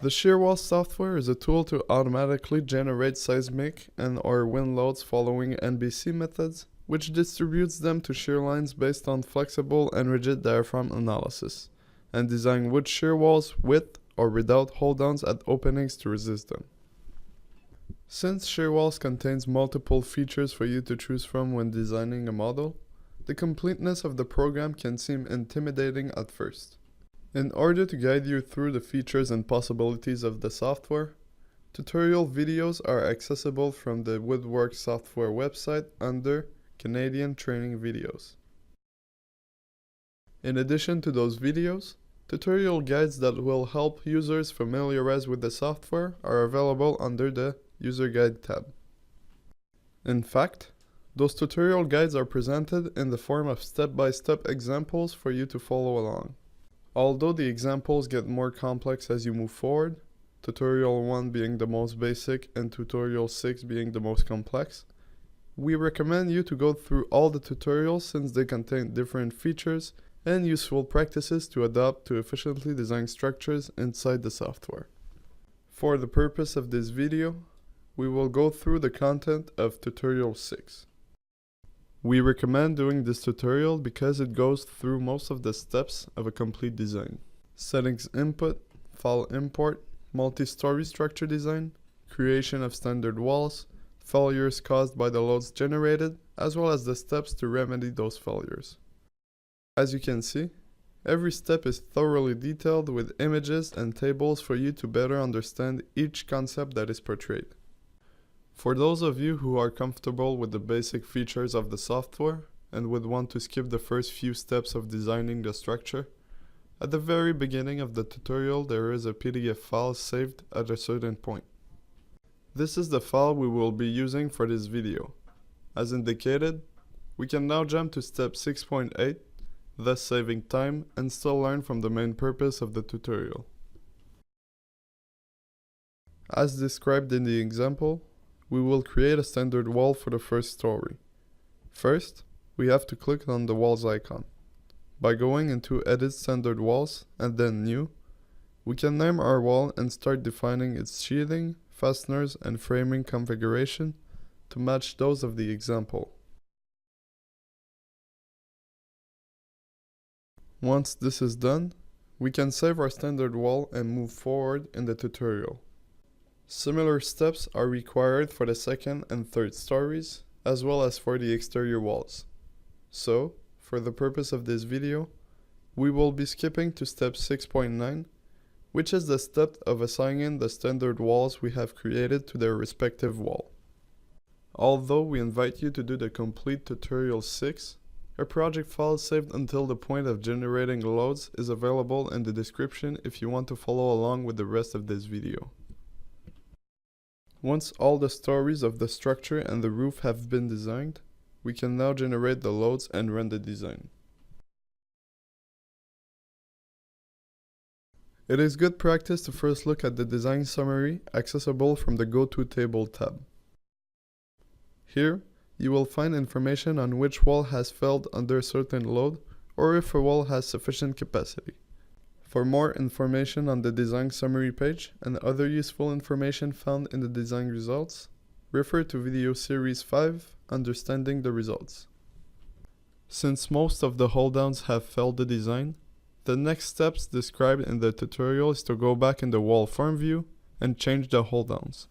The Shearwalls software is a tool to automatically generate seismic and/or wind loads following NBC methods, which distributes them to shear lines based on flexible and rigid diaphragm analysis, and design wood shear walls with or without hold-downs at openings to resist them. Since Shearwalls contains multiple features for you to choose from when designing a model, the completeness of the program can seem intimidating at first. In order to guide you through the features and possibilities of the software, tutorial videos are accessible from the Woodworks software website under Canadian Training Videos. In addition to those videos, tutorial guides that will help users familiarize with the software are available under the User Guide tab. In fact, those tutorial guides are presented in the form of step-by-step examples for you to follow along. Although the examples get more complex as you move forward, tutorial 1 being the most basic and tutorial 6 being the most complex, we recommend you to go through all the tutorials since they contain different features and useful practices to adopt to efficiently design structures inside the software. For the purpose of this video, we will go through the content of tutorial 6. We recommend doing this tutorial because it goes through most of the steps of a complete design. Settings input, file import, multi-story structure design, creation of standard walls, failures caused by the loads generated, as well as the steps to remedy those failures. As you can see, every step is thoroughly detailed with images and tables for you to better understand each concept that is portrayed. For those of you who are comfortable with the basic features of the software and would want to skip the first few steps of designing the structure, at the very beginning of the tutorial there is a PDF file saved at a certain point. This is the file we will be using for this video. As indicated, we can now jump to step 6.8, thus saving time and still learn from the main purpose of the tutorial. As described in the example, we will create a standard wall for the first story. First, we have to click on the walls icon. By going into Edit Standard Walls and then New, we can name our wall and start defining its sheathing, fasteners, and framing configuration to match those of the example. Once this is done, we can save our standard wall and move forward in the tutorial. Similar steps are required for the second and third stories, as well as for the exterior walls. So, for the purpose of this video, we will be skipping to step 6.9, which is the step of assigning the standard walls we have created to their respective wall. Although we invite you to do the complete tutorial 6, a project file saved until the point of generating loads is available in the description if you want to follow along with the rest of this video. Once all the stories of the structure and the roof have been designed, we can now generate the loads and run the design. It is good practice to first look at the design summary accessible from the Go To Table tab. Here, you will find information on which wall has failed under a certain load or if a wall has sufficient capacity. For more information on the design summary page and other useful information found in the design results, refer to video series 5, Understanding the Results. Since most of the hold-downs have failed the design, the next steps described in the tutorial is to go back in the wall form view and change the hold-downs.